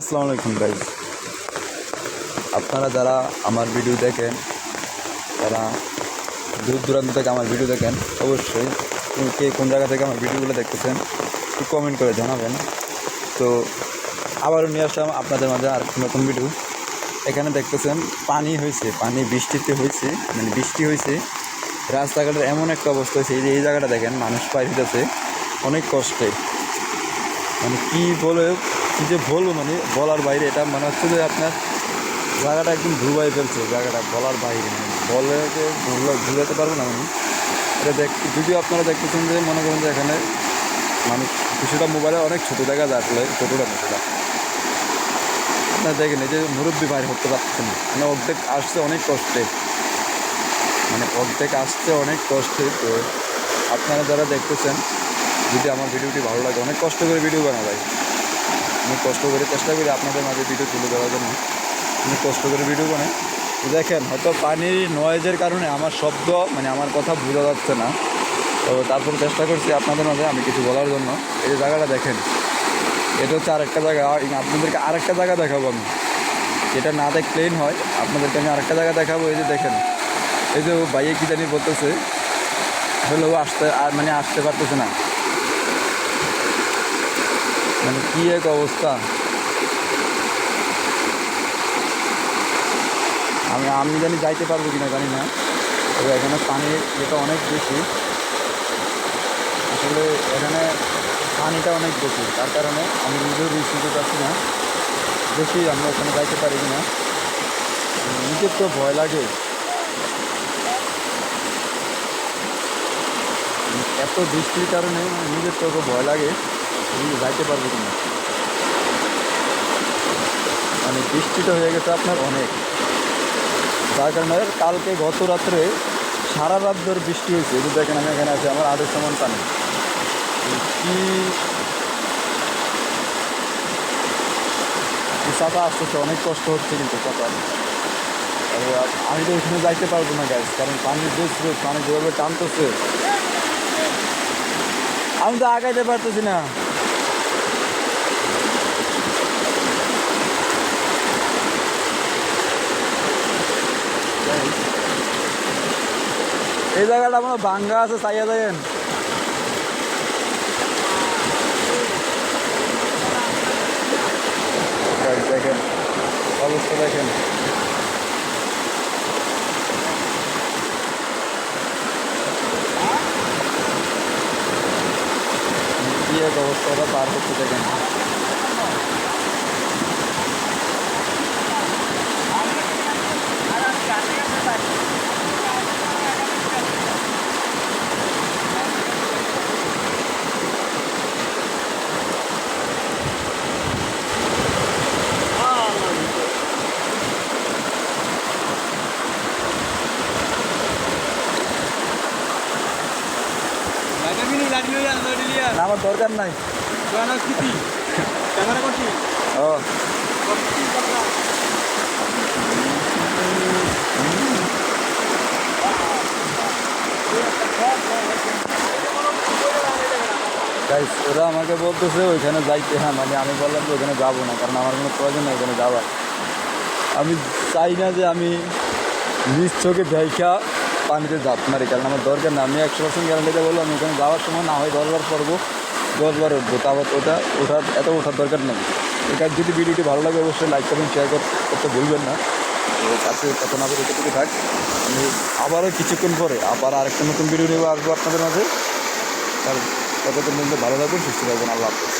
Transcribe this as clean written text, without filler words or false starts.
আসসালামু আলাইকুম গাইজ, আপনারা যারা আমার ভিডিও দেখেন, যারা দূর দূরান্ত থেকে আমার ভিডিও দেখেন, অবশ্যই কে কোন জায়গা থেকে আমার ভিডিওগুলো দেখতেছেন একটু কমেন্ট করে জানাবেন। তো আবারও নিয়ে আসলাম আপনাদের মাঝে আর নতুন ভিডিও। এখানে দেখতেছেন পানি হয়েছে, পানি বৃষ্টিতে হয়েছে, মানে বৃষ্টি হয়েছে, রাস্তাঘাটের এমন একটা অবস্থা হয়েছে। এই যে এই জায়গাটা দেখেন, মানুষ পার হইতেছে অনেক কষ্টে, মানে কী যে বলবো, মানে বলার বাইরে। এটা মানে হচ্ছে যে আপনার জায়গাটা একদম ডুবাই ফেলছে, জায়গাটা বলার বাইরে, মানে বলে যে ভুলাতে পারবো না আমি। এটা যদিও আপনারা দেখতেছেন যে মনে করেন যে এখানে মানুষ কিছুটা মোবাইলে অনেক ছোটো জায়গা আসলে ছোটোটা কিছুটা আপনার দেখেন, এই যে মুরব্বী বাইরে হতে পারতেছে না, মানে অর্ধেক আসছে অনেক কষ্টে, মানে অর্ধেক আসছে অনেক কষ্টে। তো আপনারা যারা দেখতেছেন, যদি আমার ভিডিওটি ভালো লাগে, অনেক কষ্ট করে ভিডিও বানা যায়, অনেক কষ্ট করে চেষ্টা করি আপনাদের মাঝে ভিডিও তুলে দেওয়ার জন্য, অনেক কষ্ট করে ভিডিও বানাই। দেখেন হয়তো পানির নয়েজের কারণে আমার শব্দ, মানে আমার কথা বোঝা যাচ্ছে না, তো তারপর চেষ্টা করছি আপনাদের মাঝে আমি কিছু বলার জন্য। এই যে জায়গাটা দেখেন, এটা হচ্ছে আরেকটা জায়গা, আপনাদেরকে আরেকটা জায়গা দেখাবো আমি, এটা না দেখলেই হয়, আপনাদেরকে আমি আরেকটা জায়গা দেখাবো। এই যে দেখেন, এই যে ভাইয়ে কী জানি বলতেছে, হলো মানে আসতে পারতেছে না, মানে কী এক অবস্থা। আমি জানি যাইতে পারবো কিনা জানি না, তবে এখানে পানির এটা অনেক বেশি, আসলে এখানে পানিটা অনেক বেশি, তার কারণে আমি নিজেও রিস্ক নিতে পারছি না বেশি, আমরা ওখানে যাইতে পারি কিনা। নিজের তো ভয় লাগে, এত বৃষ্টির কারণে নিজের তো ভয় লাগে যাইতে পারবো কিনা। মানে বৃষ্টিটা হয়ে গেছে আপনার অনেক, যার কারণে কালকে গত রাত্রে সারা রাত ধরে বৃষ্টি হয়েছে। এই যে দেখেন, আমি এখানে আছি, আমার আদেশ সমান পানি, কি চাপা আসতেছে, অনেক কষ্ট হচ্ছে কিন্তু চাপা। আমি তো ওইখানে যাইতে পারবো না গাইস, কারণ পানির যে স্রোত, পানি যেভাবে টানতেছে, আমি তো আগাইতে পারতেছি না। এই জায়গাটা আমার ভাঙ্গা আছে, চাইয়া দেন। দেখেন অবস্থা, দেখেন কি এক অবস্থাটা পার হচ্ছে, দেখেন। আমার দরকার নাই, ও গাইস, ওরা আমাকে বলতেছে ওইখানে যাইতে, হ্যাঁ মানে আমি বললাম যে ওইখানে যাবো না, কারণ আমার কোনো প্রয়োজন নেই ওখানে যাওয়ার। আমি চাই না যে আমি নিজ চোখে দেখা পানিতে ঝাঁপ মারি, কারণ আমার দরকার না। আমি 100% গ্যারান্টিতে বলবো, আমি ওখানে যাওয়ার সময় না হয় 10 বার পড়বো, 10 বার উঠবো, তারপর ওঠার দরকার নেই। এখানে যদি ভিডিওটি ভালো লাগে, অবশ্যই লাইক করবেন, শেয়ার করতে ভুলবেন না। আজকে কত না করে এতটুকু থাক, আমি আবারও কিছুক্ষণ পরে আবার আরেকটা নতুন ভিডিও নিয়ে আসবো আপনাদের মাঝে। আর ততক্ষণ পর্যন্ত ভালো থাকবেন, সুস্থ থাকবেন, আল্লাহ হাফেজ।